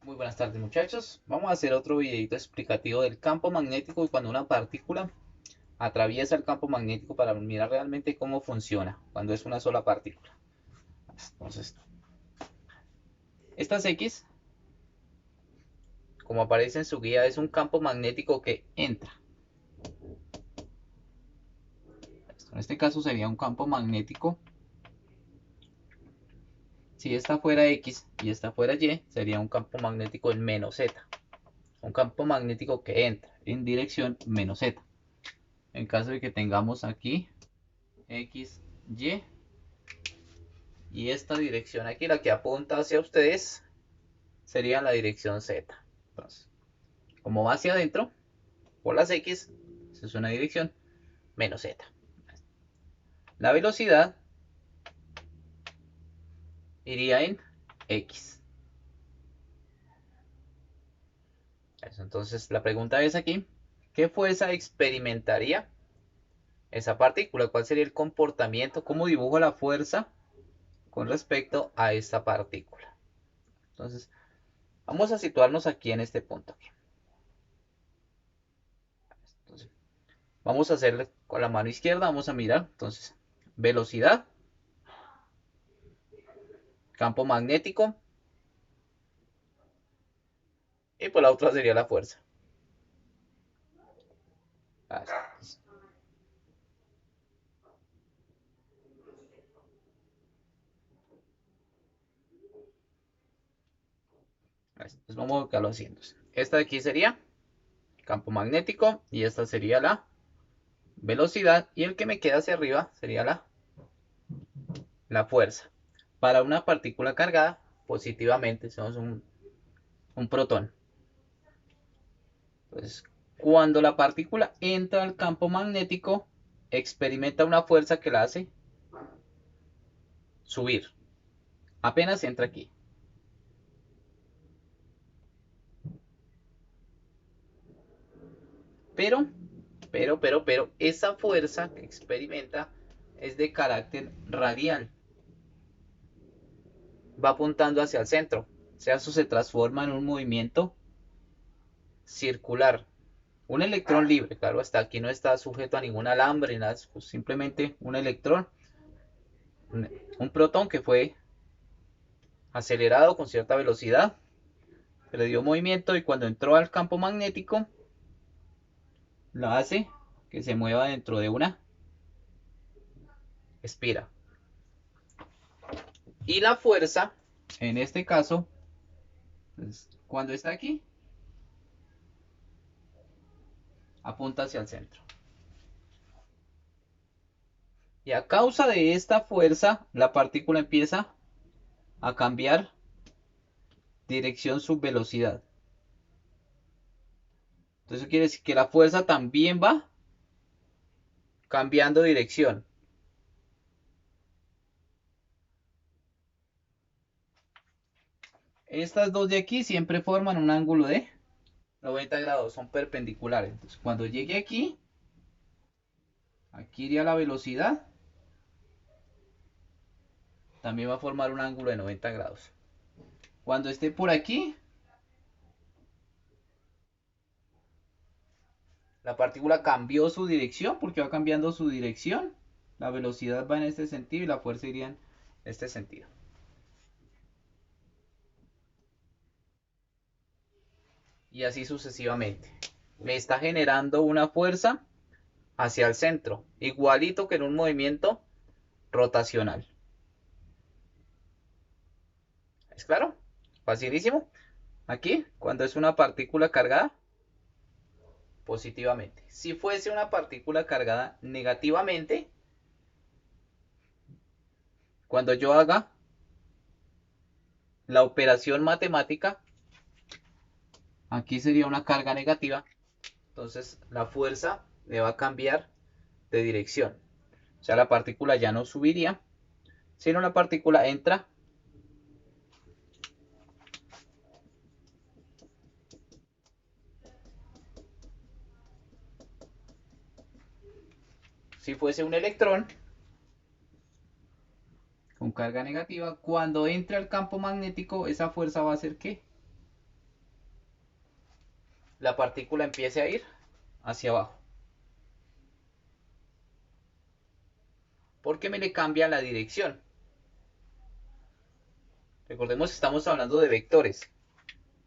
Muy buenas tardes muchachos, vamos a hacer otro videito explicativo del campo magnético y cuando una partícula atraviesa el campo magnético para mirar realmente cómo funciona cuando es una sola partícula. Entonces, estas X, como aparece en su guía, es un campo magnético que entra. En este caso sería un campo magnético. Si esta fuera X y esta fuera Y, sería un campo magnético en menos Z. Un campo magnético que entra en dirección menos Z. En caso de que tengamos aquí X, y esta dirección aquí, la que apunta hacia ustedes, sería la dirección Z. Entonces, como va hacia adentro, por las X, esa es una dirección menos Z. La velocidad iría en X. Entonces, la pregunta es aquí, ¿qué fuerza experimentaría esa partícula? ¿Cuál sería el comportamiento? ¿Cómo dibujo la fuerza con respecto a esta partícula? Entonces, vamos a situarnos aquí en este punto. Entonces, vamos a hacerle con la mano izquierda, vamos a mirar. Entonces, velocidad, campo magnético, y pues la otra sería la fuerza. Entonces vamos a buscarlo haciendo. Esta de aquí sería campo magnético y esta sería la velocidad y el que me queda hacia arriba sería la fuerza. Para una partícula cargada positivamente, somos un protón. Entonces, cuando la partícula entra al campo magnético, experimenta una fuerza que la hace subir. Apenas entra aquí. Pero, pero, esa fuerza que experimenta es de carácter radial. Va apuntando hacia el centro. O sea, eso se transforma en un movimiento circular. Un electrón libre, claro, hasta aquí no está sujeto a ningún alambre, nada, pues simplemente un electrón, un protón que fue acelerado con cierta velocidad, le dio movimiento y cuando entró al campo magnético, lo hace que se mueva dentro de una espira. Y la fuerza, en este caso, pues, cuando está aquí, apunta hacia el centro. Y a causa de esta fuerza, la partícula empieza a cambiar dirección subvelocidad. Entonces eso quiere decir que la fuerza también va cambiando dirección. Estas dos de aquí siempre forman un ángulo de 90 grados, son perpendiculares. Entonces cuando llegue aquí, aquí iría la velocidad, también va a formar un ángulo de 90 grados. Cuando esté por aquí, la partícula cambió su dirección porque va cambiando su dirección. La velocidad va en este sentido y la fuerza iría en este sentido. Y así sucesivamente. Me está generando una fuerza hacia el centro, igualito que en un movimiento rotacional. ¿Es claro? Facilísimo. Aquí, cuando es una partícula cargada positivamente. Si fuese una partícula cargada negativamente, cuando yo haga la operación matemática, aquí sería una carga negativa, entonces la fuerza le va a cambiar de dirección. O sea, la partícula ya no subiría, sino la partícula entra si fuese un electrón con carga negativa, cuando entre al campo magnético, esa fuerza va a hacer ¿qué? la partícula empiece a ir hacia abajo. Porque me le cambia la dirección. Recordemos que estamos hablando de vectores.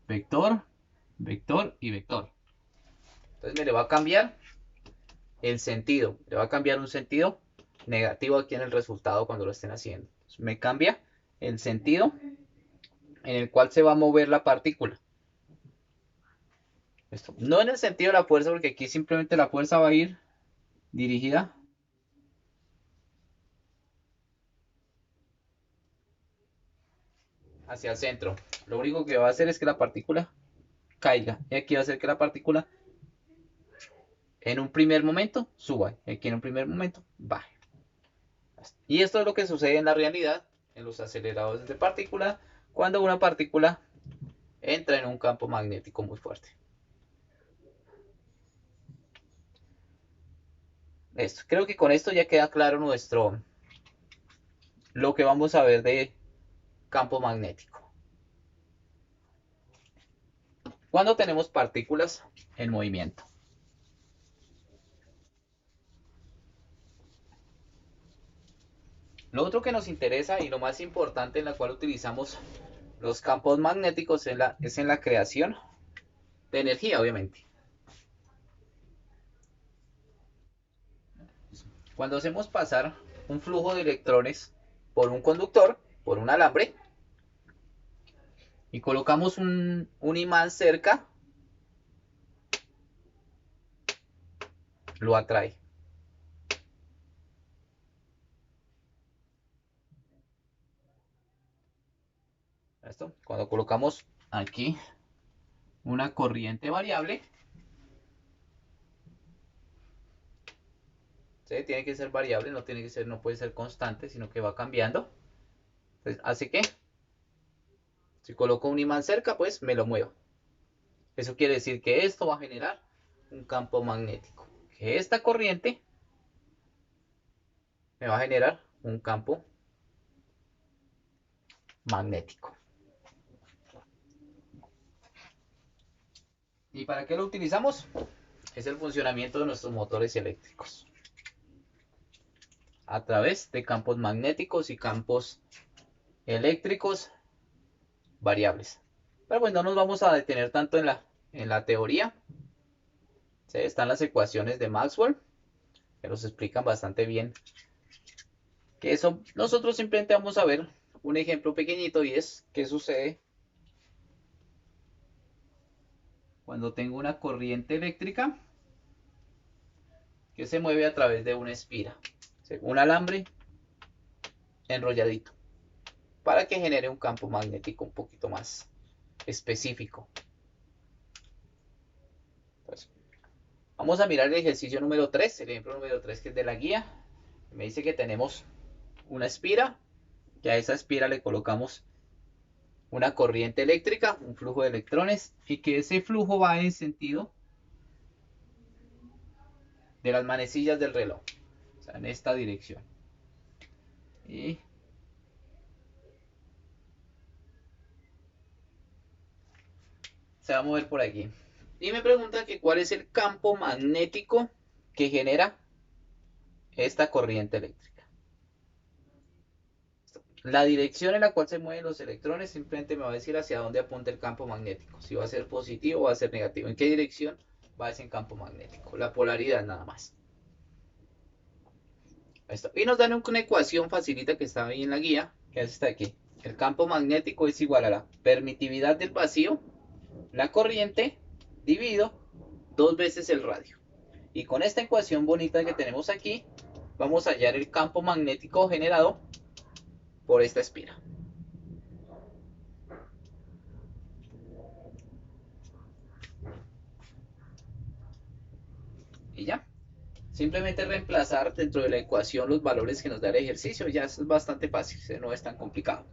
Vector, vector y vector. Entonces me le va a cambiar el sentido. Le va a cambiar un sentido negativo aquí en el resultado cuando lo estén haciendo. Entonces me cambia el sentido en el cual se va a mover la partícula. Esto. No en el sentido de la fuerza, porque aquí simplemente la fuerza va a ir dirigida hacia el centro. Lo único que va a hacer es que la partícula caiga. Y aquí va a hacer que la partícula en un primer momento suba. Y aquí en un primer momento baje. Y esto es lo que sucede en la realidad, en los aceleradores de partículas, cuando una partícula entra en un campo magnético muy fuerte. Esto. Creo que con esto ya queda claro lo que vamos a ver de campo magnético. Cuando tenemos partículas en movimiento. Lo otro que nos interesa y lo más importante en la cual utilizamos los campos magnéticos es en la creación de energía, obviamente. Cuando hacemos pasar un flujo de electrones por un conductor, por un alambre, y colocamos un imán cerca, lo atrae. ¿Listo? Cuando colocamos aquí una corriente variable, ¿sí? Tiene que ser variable, no puede ser constante, sino que va cambiando. Entonces, así que si coloco un imán cerca, pues me lo muevo. Eso quiere decir que esto va a generar un campo magnético. Que esta corriente me va a generar un campo magnético. ¿Y para qué lo utilizamos? Es el funcionamiento de nuestros motores eléctricos. A través de campos magnéticos y campos eléctricos variables. Pero pues no nos vamos a detener tanto en la teoría. ¿Sí? Están las ecuaciones de Maxwell, que nos explican bastante bien que eso. Nosotros simplemente vamos a ver un ejemplo pequeñito y es qué sucede cuando tengo una corriente eléctrica que se mueve a través de una espira, ¿sí? Un alambre enrolladito, para que genere un campo magnético un poquito más específico. Entonces, vamos a mirar el ejercicio número 3, el ejemplo número 3 que es de la guía. Me dice que tenemos una espira, que a esa espira le colocamos una corriente eléctrica, un flujo de electrones, y que ese flujo va en sentido de las manecillas del reloj, o sea, en esta dirección. Y se va a mover por aquí. Y me pregunta que cuál es el campo magnético que genera esta corriente eléctrica. La dirección en la cual se mueven los electrones simplemente me va a decir hacia dónde apunta el campo magnético. Si va a ser positivo o va a ser negativo. ¿En qué dirección va ese campo magnético? La polaridad nada más. Esto. Y nos dan una ecuación facilita que está ahí en la guía, que es esta de aquí. El campo magnético es igual a la permitividad del vacío, la corriente, dividido 2 veces el radio. Y con esta ecuación bonita que tenemos aquí, vamos a hallar el campo magnético generado por esta espira. Y ya. Simplemente reemplazar dentro de la ecuación los valores que nos da el ejercicio. Ya es bastante fácil, no es tan complicado.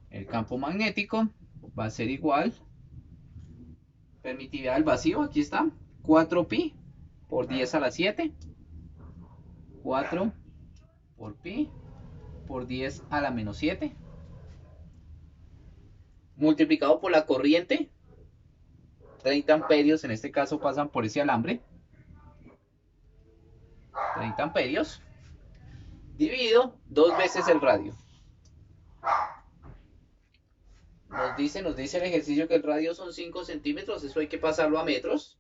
El campo magnético va a ser igual. Permitividad del vacío, aquí está. 4pi por 10 a la 7. 4 por pi por 10 a la menos 7. Multiplicado por la corriente 30 amperios en este caso pasan por ese alambre. 30 amperios dividido 2 veces el radio. Nos dice el ejercicio que el radio son 5 centímetros, eso hay que pasarlo a metros.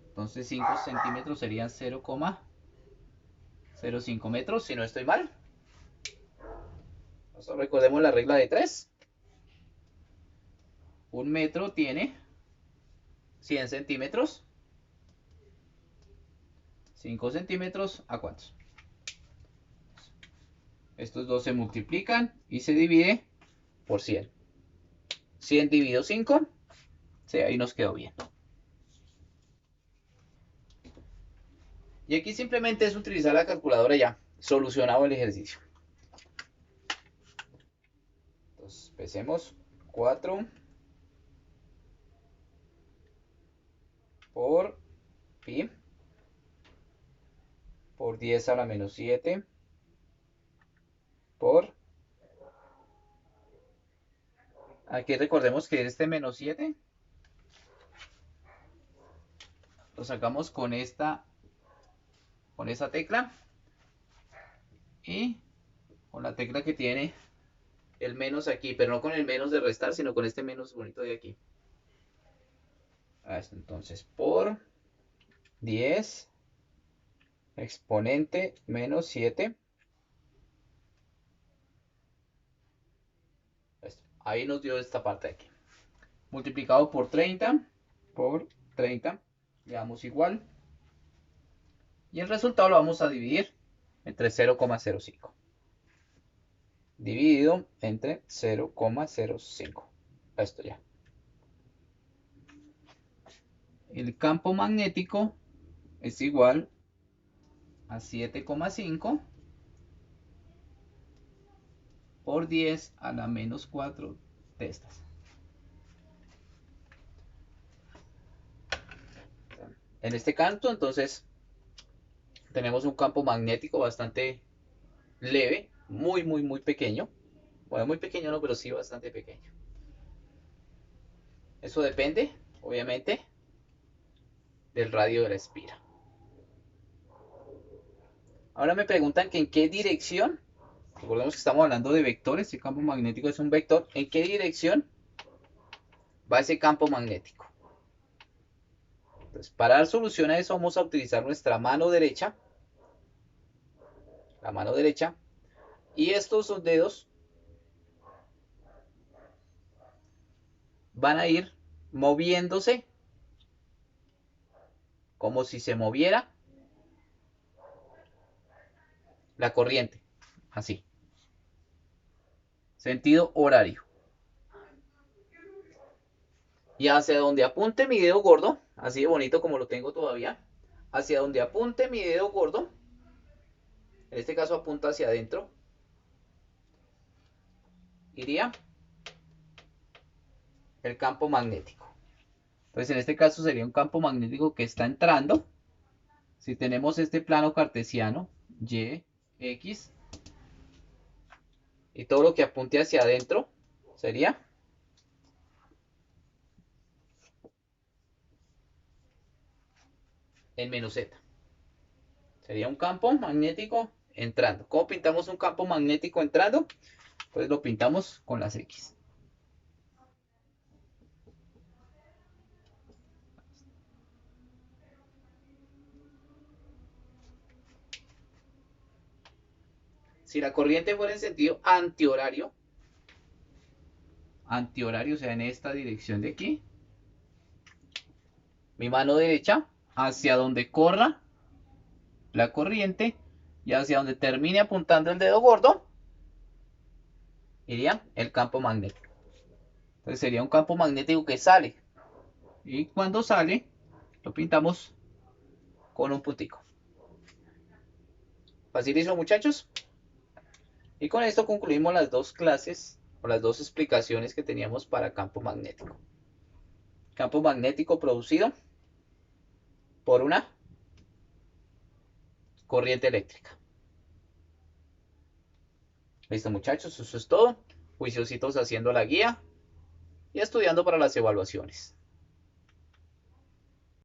Entonces 5 centímetros serían 0,05 metros, si no estoy mal. Entonces, recordemos la regla de 3. Un metro tiene 100 centímetros. 5 centímetros, ¿a cuántos? Estos dos se multiplican y se divide por 100. 100 dividido 5, sí, ahí nos quedó bien. Y aquí simplemente es utilizar la calculadora ya, solucionado el ejercicio. Entonces, empecemos 4 por pi por 10 a la menos 7 por... Aquí recordemos que este menos 7 lo sacamos con esta, con esa tecla y con la tecla que tiene el menos aquí, pero no con el menos de restar, sino con este menos bonito de aquí. Entonces, por 10 exponente menos 7. Ahí nos dio esta parte de aquí. Multiplicado por 30, le damos igual. Y el resultado lo vamos a dividir entre 0,05. Dividido entre 0,05. Esto ya. El campo magnético es igual a 7,5 por 10 a la menos 4 de estas. En este canto, entonces, tenemos un campo magnético bastante leve, muy pequeño. Bueno, muy pequeño no, pero sí bastante pequeño. Eso depende, obviamente, del radio de la espira. Ahora me preguntan que en qué dirección, recordemos que estamos hablando de vectores, el campo magnético es un vector, ¿en qué dirección va ese campo magnético? Entonces, para dar solución a eso vamos a utilizar nuestra mano derecha, la mano derecha, y estos dos dedos van a ir moviéndose como si se moviera la corriente, así, sentido horario. Y hacia donde apunte mi dedo gordo, así de bonito como lo tengo todavía, hacia donde apunte mi dedo gordo, en este caso apunta hacia adentro, iría el campo magnético. Entonces en este caso sería un campo magnético que está entrando. Si tenemos este plano cartesiano, Y, X, y todo lo que apunte hacia adentro sería en menos Z. Sería un campo magnético entrando. ¿Cómo pintamos un campo magnético entrando? Pues lo pintamos con las X. Si la corriente fuera en sentido antihorario, o sea, en esta dirección de aquí, mi mano derecha hacia donde corra la corriente y hacia donde termine apuntando el dedo gordo, iría el campo magnético. Entonces sería un campo magnético que sale. Y cuando sale, lo pintamos con un puntico. Facilísimo, muchachos. Y con esto concluimos las dos clases o las dos explicaciones que teníamos para campo magnético. Campo magnético producido por una corriente eléctrica. Listo, muchachos, eso es todo. Juiciositos haciendo la guía. y estudiando para las evaluaciones.